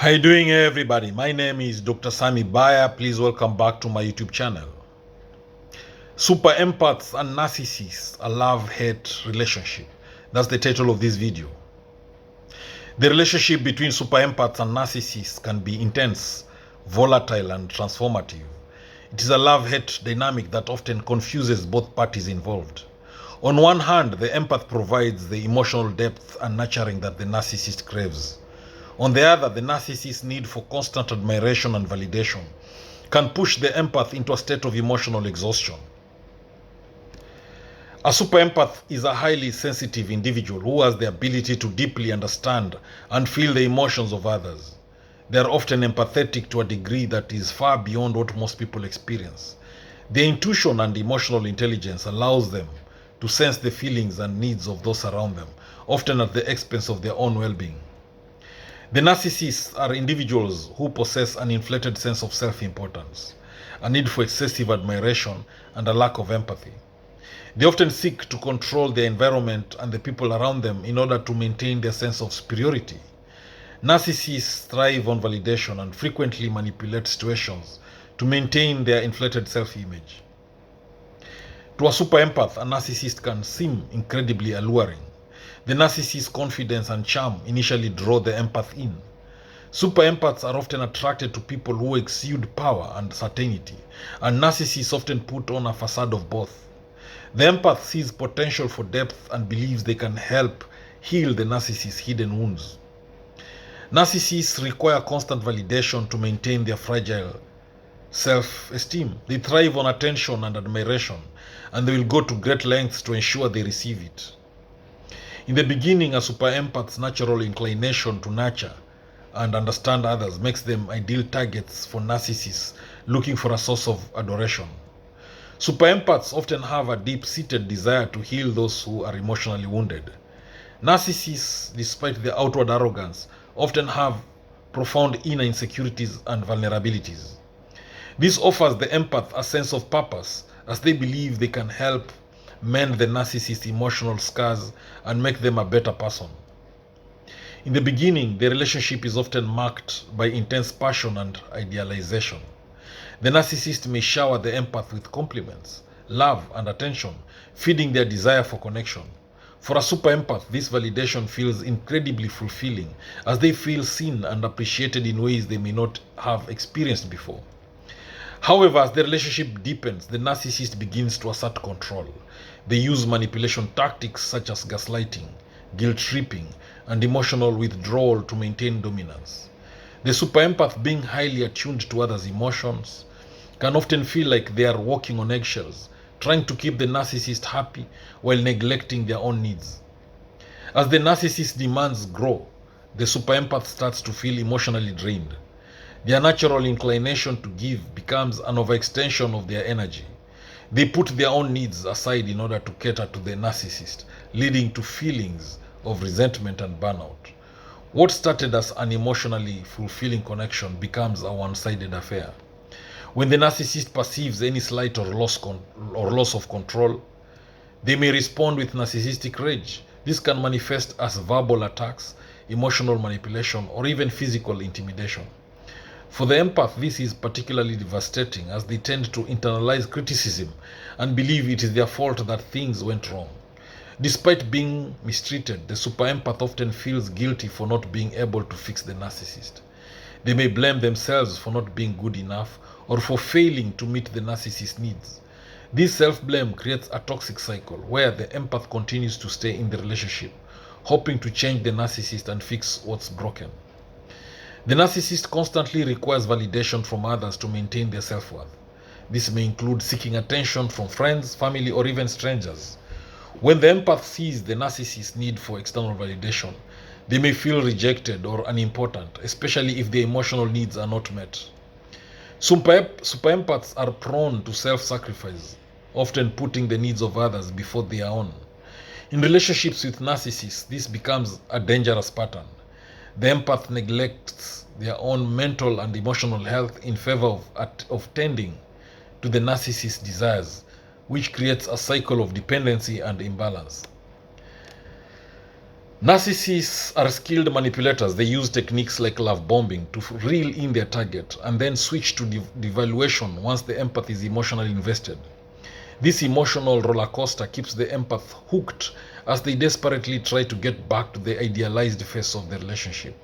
How you doing, everybody? My name is Dr. Sami Baya. Please welcome back to my YouTube channel. Superempaths and narcissists, a love-hate relationship. That's the title of this video. The relationship between superempaths and narcissists can be intense, volatile, and transformative. It is a love-hate dynamic that often confuses both parties involved. On one hand, the empath provides the emotional depth and nurturing that the narcissist craves. On the other, the narcissist's need for constant admiration and validation can push the empath into a state of emotional exhaustion. A superempath is a highly sensitive individual who has the ability to deeply understand and feel the emotions of others. They are often empathetic to a degree that is far beyond what most people experience. Their intuition and emotional intelligence allows them to sense the feelings and needs of those around them, often at the expense of their own well-being. The narcissists are individuals who possess an inflated sense of self-importance, a need for excessive admiration, and a lack of empathy. They often seek to control their environment and the people around them in order to maintain their sense of superiority. Narcissists thrive on validation and frequently manipulate situations to maintain their inflated self-image. To a superempath, a narcissist can seem incredibly alluring. The narcissist's confidence and charm initially draw the empath in. Superempaths are often attracted to people who exude power and certainty, and narcissists often put on a facade of both. The empath sees potential for depth and believes they can help heal the narcissist's hidden wounds. Narcissists require constant validation to maintain their fragile self-esteem. They thrive on attention and admiration, and they will go to great lengths to ensure they receive it. In the beginning, a superempath's natural inclination to nurture and understand others makes them ideal targets for narcissists looking for a source of adoration. Superempaths often have a deep-seated desire to heal those who are emotionally wounded. Narcissists, despite their outward arrogance, often have profound inner insecurities and vulnerabilities. This offers the empath a sense of purpose, as they believe they can help mend the narcissist's emotional scars and make them a better person. In the beginning, the relationship is often marked by intense passion and idealization. The narcissist may shower the empath with compliments, love, and attention, feeding their desire for connection. For a superempath, this validation feels incredibly fulfilling, as they feel seen and appreciated in ways they may not have experienced before. However, as the relationship deepens, the narcissist begins to assert control. They use manipulation tactics such as gaslighting, guilt-tripping, and emotional withdrawal to maintain dominance. The superempath, being highly attuned to others' emotions, can often feel like they are walking on eggshells, trying to keep the narcissist happy while neglecting their own needs. As the narcissist's demands grow, the superempath starts to feel emotionally drained. Their natural inclination to give becomes an overextension of their energy. They put their own needs aside in order to cater to the narcissist, leading to feelings of resentment and burnout. What started as an emotionally fulfilling connection becomes a one-sided affair. When the narcissist perceives any slight or loss of control, they may respond with narcissistic rage. This can manifest as verbal attacks, emotional manipulation, or even physical intimidation. For the empath, this is particularly devastating, as they tend to internalize criticism and believe it is their fault that things went wrong. Despite being mistreated, the superempath often feels guilty for not being able to fix the narcissist. They may blame themselves for not being good enough or for failing to meet the narcissist's needs. This self-blame creates a toxic cycle where the empath continues to stay in the relationship, hoping to change the narcissist and fix what's broken. The narcissist constantly requires validation from others to maintain their self-worth. This may include seeking attention from friends, family, or even strangers. When the empath sees the narcissist's need for external validation, they may feel rejected or unimportant, especially if their emotional needs are not met. Superempaths are prone to self-sacrifice, often putting the needs of others before their own. In relationships with narcissists, this becomes a dangerous pattern. The empath neglects their own mental and emotional health in favor of tending to the narcissist's desires, which creates a cycle of dependency and imbalance. Narcissists are skilled manipulators. They use techniques like love bombing to reel in their target and then switch to devaluation once the empath is emotionally invested. This emotional roller coaster keeps the empath hooked as they desperately try to get back to the idealized face of the relationship.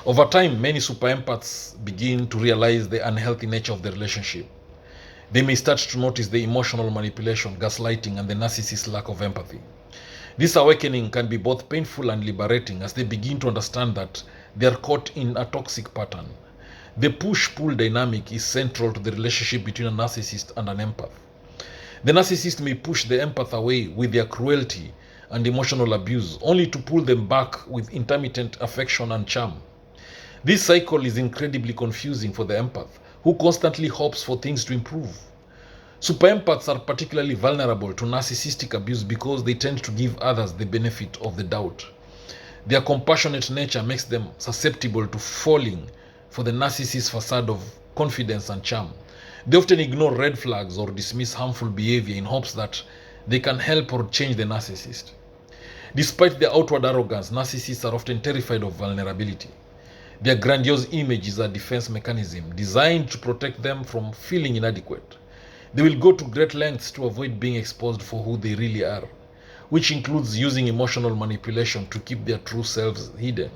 Over time, many super empaths begin to realize the unhealthy nature of the relationship. They may start to notice the emotional manipulation, gaslighting, and the narcissist's lack of empathy. This awakening can be both painful and liberating as they begin to understand that they are caught in a toxic pattern. The push-pull dynamic is central to the relationship between a narcissist and an empath. The narcissist may push the empath away with their cruelty and emotional abuse, only to pull them back with intermittent affection and charm. This cycle is incredibly confusing for the empath, who constantly hopes for things to improve. Super empaths are particularly vulnerable to narcissistic abuse because they tend to give others the benefit of the doubt. Their compassionate nature makes them susceptible to falling for the narcissist's facade of confidence and charm. They often ignore red flags or dismiss harmful behavior in hopes that they can help or change the narcissist. Despite their outward arrogance, narcissists are often terrified of vulnerability. Their grandiose image is a defense mechanism designed to protect them from feeling inadequate. They will go to great lengths to avoid being exposed for who they really are, which includes using emotional manipulation to keep their true selves hidden.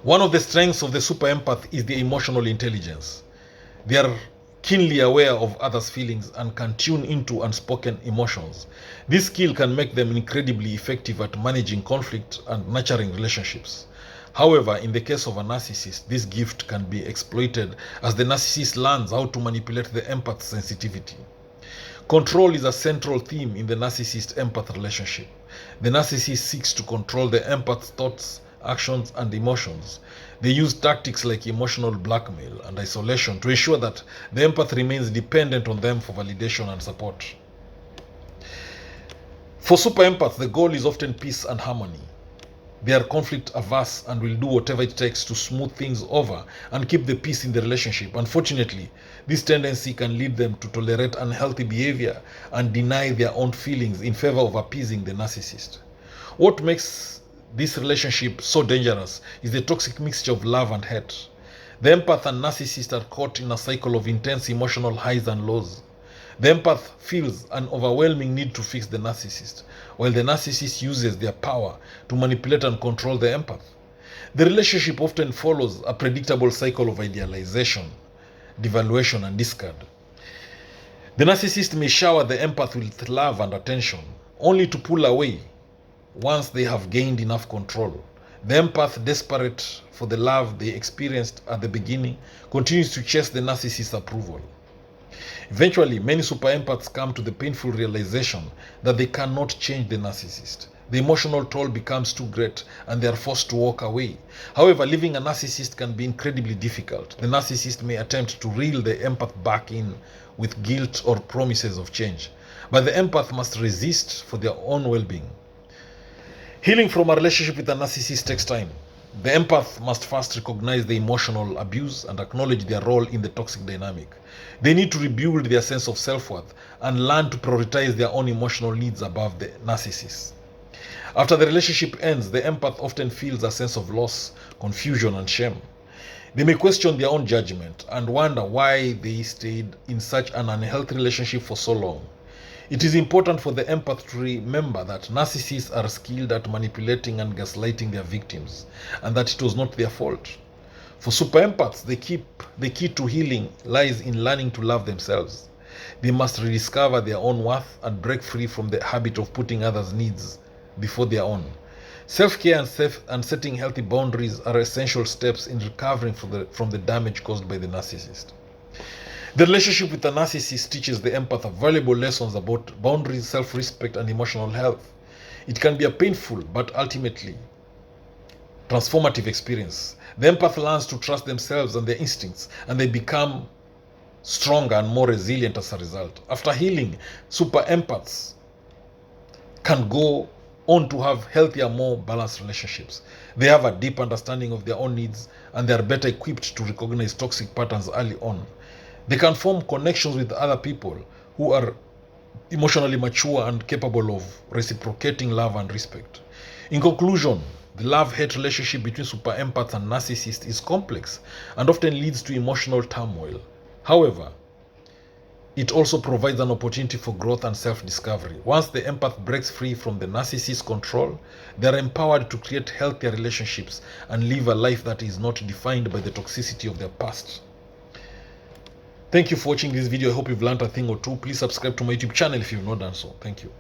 One of the strengths of the super empath is the emotional intelligence. They are keenly aware of others' feelings and can tune into unspoken emotions. This skill can make them incredibly effective at managing conflict and nurturing relationships. However, in the case of a narcissist, this gift can be exploited as the narcissist learns how to manipulate the empath's sensitivity. Control is a central theme in the narcissist-empath relationship. The narcissist seeks to control the empath's thoughts, actions, and emotions. They use tactics like emotional blackmail and isolation to ensure that the empath remains dependent on them for validation and support. For super empaths, the goal is often peace and harmony. They are conflict averse and will do whatever it takes to smooth things over and keep the peace in the relationship. Unfortunately, this tendency can lead them to tolerate unhealthy behavior and deny their own feelings in favor of appeasing the narcissist. What makes this relationship so dangerous is the toxic mixture of love and hate. The empath and narcissist are caught in a cycle of intense emotional highs and lows. The empath feels an overwhelming need to fix the narcissist, while the narcissist uses their power to manipulate and control the empath. The relationship often follows a predictable cycle of idealization, devaluation, and discard. The narcissist may shower the empath with love and attention, only to pull away once they have gained enough control. The empath, desperate for the love they experienced at the beginning, continues to chase the narcissist's approval. Eventually, many super empaths come to the painful realization that they cannot change the narcissist. The emotional toll becomes too great and they are forced to walk away. However, leaving a narcissist can be incredibly difficult. The narcissist may attempt to reel the empath back in with guilt or promises of change, but the empath must resist for their own well-being. Healing from a relationship with a narcissist takes time. The empath must first recognize the emotional abuse and acknowledge their role in the toxic dynamic. They need to rebuild their sense of self-worth and learn to prioritize their own emotional needs above the narcissist. After the relationship ends, the empath often feels a sense of loss, confusion, and shame. They may question their own judgment and wonder why they stayed in such an unhealthy relationship for so long. It is important for the empath to remember that narcissists are skilled at manipulating and gaslighting their victims, and that it was not their fault. For super empaths, the key to healing lies in learning to love themselves. They must rediscover their own worth and break free from the habit of putting others' needs before their own. Self-care and setting healthy boundaries are essential steps in recovering from the damage caused by the narcissist. The relationship with a narcissist teaches the empath valuable lessons about boundaries, self-respect, and emotional health. It can be a painful but ultimately transformative experience. The empath learns to trust themselves and their instincts, and they become stronger and more resilient as a result. After healing, super empaths can go on to have healthier, more balanced relationships. They have a deep understanding of their own needs, and they are better equipped to recognize toxic patterns early on. They can form connections with other people who are emotionally mature and capable of reciprocating love and respect. In conclusion, the love-hate relationship between superempath and narcissist is complex and often leads to emotional turmoil. However, it also provides an opportunity for growth and self-discovery. Once the empath breaks free from the narcissist's control, they are empowered to create healthier relationships and live a life that is not defined by the toxicity of their past. Thank you for watching this video. I hope you've learned a thing or two. Please subscribe to my YouTube channel if you've not done so. Thank you.